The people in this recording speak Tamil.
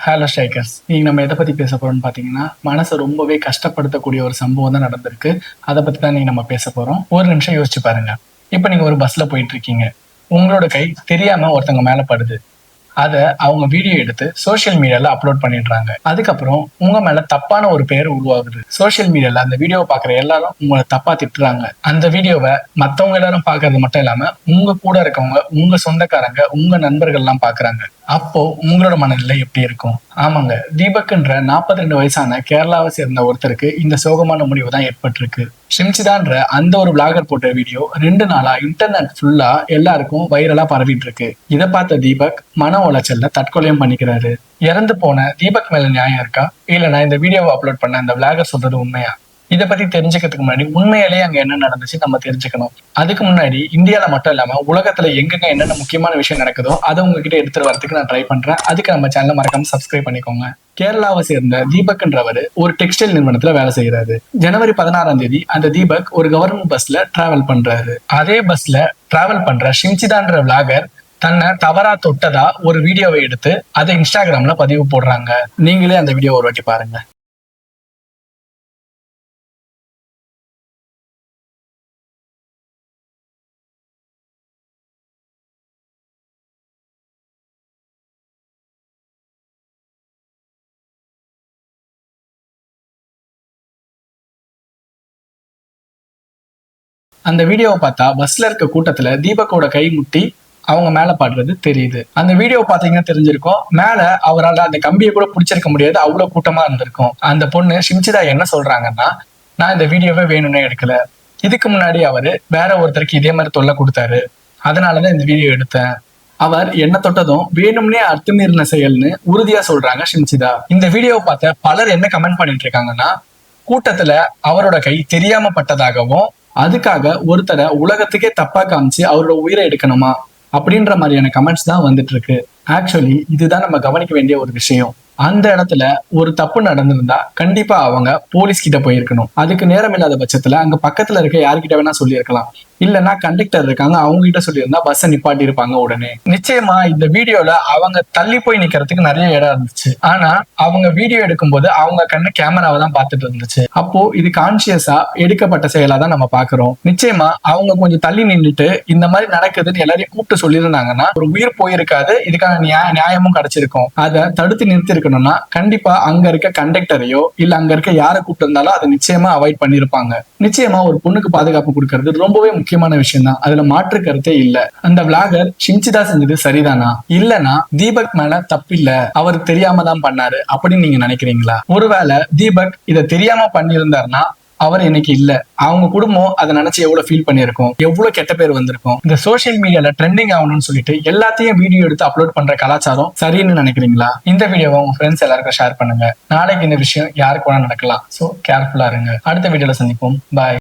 ஹலோ ஸ்ட்ரைக்கர்ஸ், நீங்கள் நம்ம எதை பற்றி பேச போகிறோம்னு பார்த்தீங்கன்னா, மனசை ரொம்பவே கஷ்டப்படுத்தக்கூடிய ஒரு சம்பவம் தான் நடந்திருக்கு. அதை பற்றி தான் நீங்கள் நம்ம பேச போகிறோம். ஒரு நிமிஷம் யோசிச்சு பாருங்க. இப்போ நீங்கள் ஒரு பஸ்ஸில் போயிட்டு இருக்கீங்க. உங்களோட கை தெரியாமல் ஒருத்தவங்க மேலே படுது. அத அவங்க வீடியோ எடுத்து சோசியல் மீடியால அப்லோட் பண்ணிடுறாங்க. அதுக்கப்புறம் உங்க மேல தப்பான ஒரு பேர் உருவாகுது. சோசியல் மீடியால அந்த வீடியோவை பாக்குற எல்லாரும் உங்களை தப்பா திட்டுறாங்க. அந்த வீடியோவை மத்தவங்க எல்லாரும் பாக்குறது மட்டும் இல்லாம உங்க கூட இருக்கவங்க, உங்க சொந்தக்காரங்க, உங்க நண்பர்கள் எல்லாம் பாக்குறாங்க. அப்போ உங்களோட மனநிலை எப்படி இருக்கும்? ஆமாங்க, தீபக்ன்ற 42 வயசான கேரளாவை சேர்ந்த ஒருத்தருக்கு இந்த சோகமான முடிவு தான் ஏற்பட்டிருக்கு. ஷிம்சிதான்ற அந்த ஒரு விளாகர் போட்ட வீடியோ 2 நாளா இன்டர்நெட் ஃபுல்லா எல்லாருக்கும் வைரலா பரவிட்டு இருக்கு. இதை பார்த்த தீபக் மன உளைச்சல்ல தற்கொலையும் பண்ணிக்கிறாரு. இறந்து போன தீபக் மேல நியாயம் இருக்கா, இல்லைன்னா இந்த வீடியோவை அப்லோட் பண்ண இந்த விளாகர் சொல்றது உண்மையா? இதை பத்தி தெரிஞ்சுக்கிறதுக்கு முன்னாடி உண்மையிலேயே அங்க என்ன நடந்துச்சு நம்ம தெரிஞ்சுக்கணும். அதுக்கு முன்னாடி இந்தியால மட்டும் இல்லாம உலகத்துல எங்கெங்க என்னென்ன முக்கியமான விஷயம் நடக்குதோ அதை உங்ககிட்ட எடுத்துட்டு வரதுக்கு நான் ட்ரை பண்றேன். அதுக்கு நம்ம சேனலை மறக்காம சப்ஸ்கிரைப் பண்ணிக்கோங்க. கேரளாவை சேர்ந்த தீபக்ன்றவர் ஒரு டெக்ஸ்டைல் நிறுவனத்துல வேலை செய்யறாரு. ஜனவரி 16ஆம் தேதி அந்த தீபக் ஒரு கவர்மெண்ட் பஸ்ல டிராவல் பண்றாரு. அதே பஸ்ல டிராவல் பண்ற ஷிம்சிதான்ற விளாகர் தன்னை தவறா தொட்டதா ஒரு வீடியோவை எடுத்து அதை இன்ஸ்டாகிராம்ல பதிவு போடுறாங்க. நீங்களே அந்த வீடியோ ஒரு வாட்டி பாருங்க. அந்த வீடியோவை பார்த்தா பஸ்ல இருக்க கூட்டத்துல தீபக்கோட கை முட்டி அவங்க மேல பாடுறது தெரியுது. அந்த வீடியோ பாத்தீங்கன்னா தெரிஞ்சிருக்கும், மேல அவரால் அந்த கம்பியை கூட பிடிச்சிருக்க முடியாது, அவ்வளவு கூட்டமா இருந்திருக்கும். அந்த பொண்ணு ஷிம்சிதா என்ன சொல்றாங்கன்னா, நான் இந்த வீடியோவை வேணும்னே எடுக்கல. இதுக்கு முன்னாடி அவரு வேற ஒருத்தருக்கு இதே மாதிரி தொல்லை கொடுத்தாரு, அதனாலதான் இந்த வீடியோ எடுத்தேன். அவர் என்ன தொட்டதும் வேணும்னே அத்துமீறின செயல்னு உறுதியா சொல்றாங்க ஷிம்சிதா. இந்த வீடியோவை பார்த்த பலர் என்ன கமெண்ட் பண்ணிட்டு இருக்காங்கன்னா, கூட்டத்துல அவரோட கை தெரியாம பட்டதாகவும் அதுக்காக ஒருத்தரை உலகத்துக்கே தப்பா காமிச்சு அவரோட உயிரை எடுக்கணுமா அப்படின்ற மாதிரியான கமெண்ட்ஸ் தான் வந்துட்டு இருக்கு. ஆக்சுவலி இதுதான் நம்ம கவனிக்க வேண்டிய ஒரு விஷயம். அந்த இடத்துல ஒரு தப்பு நடந்திருந்தா கண்டிப்பா அவங்க போலீஸ் கிட்ட போயிருக்கணும். அதுக்கு நேரம் இல்லாத பட்சத்துல அங்க பக்கத்துல இருக்க யார்கிட்ட வேணா சொல்லியிருக்கலாம். இல்லைன்னா கண்டக்டர் இருக்காங்க, அவங்க கிட்ட சொல்லியிருந்தா பஸ்ஸை நிப்பாட்டி இருப்பாங்க உடனே. நிச்சயமா இந்த வீடியோல அவங்க தள்ளி போய் நிக்கிறதுக்கு நிறைய இடம் இருந்துச்சு. ஆனா அவங்க வீடியோ எடுக்கும் போது அவங்க கண்ணு கேமராவை தான் பார்த்துட்டு இருந்துச்சு. அப்போ இது கான்சியஸா எடுக்கப்பட்ட செயலா தான் நம்ம பாக்குறோம். நிச்சயமா அவங்க கொஞ்சம் தள்ளி நின்றுட்டு இந்த மாதிரி நடக்குதுன்னு எல்லாரையும் கூப்பிட்டு சொல்லியிருந்தாங்கன்னா ஒரு உயிர் போயிருக்காது, இதுக்கான நியாயமும் கிடைச்சிருக்கும். அதை தடுத்து நிறுத்தி இருக்கணும்னா கண்டிப்பா அங்க இருக்க கண்டக்டரையோ இல்ல அங்க இருக்க யாரை கூப்பிட்டு இருந்தாலும் அதை நிச்சயமா அவாய்ட் பண்ணிருப்பாங்க. நிச்சயமா ஒரு பொண்ணுக்கு பாதுகாப்பு கொடுக்கறது ரொம்பவே முக்கியமான விஷயம் தான், அதுல மாற்று கருத்தே இல்ல. அந்த விளாகர் ஷிம்சிதா செஞ்சது சரிதானா, இல்லனா தீபக் மேல தப்பு இல்ல அவர் தெரியாம தான் பண்ணாரு அப்படின்னு நீங்க நினைக்கிறீங்களா? ஒருவேளை தீபக் இதை தெரியாம பண்ணியிருந்தாருன்னா அவர் இன்னைக்கு இல்ல, அவங்க குடும்பம் அதை நினைச்சு எவ்வளவு ஃபீல் பண்ணிருக்கும், எவ்வளவு கெட்ட பேர் வந்திருக்கும். இந்த சோசியல் மீடியால ட்ரெண்டிங் ஆகணும்னு சொல்லிட்டு எல்லாத்தையும் வீடியோ எடுத்து அப்லோட் பண்ற கலாச்சாரம் சரின்னு நினைக்கிறீங்களா? இந்த வீடியோவை உங்க ஃப்ரெண்ட்ஸ் எல்லாருக்கும் ஷேர் பண்ணுங்க. நாளைக்கு இந்த விஷயம் யாருக்கு வேணா நடக்கலாம். சோ கேர்ஃபுல்லா இருங்க. அடுத்த வீடியோல சந்திப்போம். பாய்.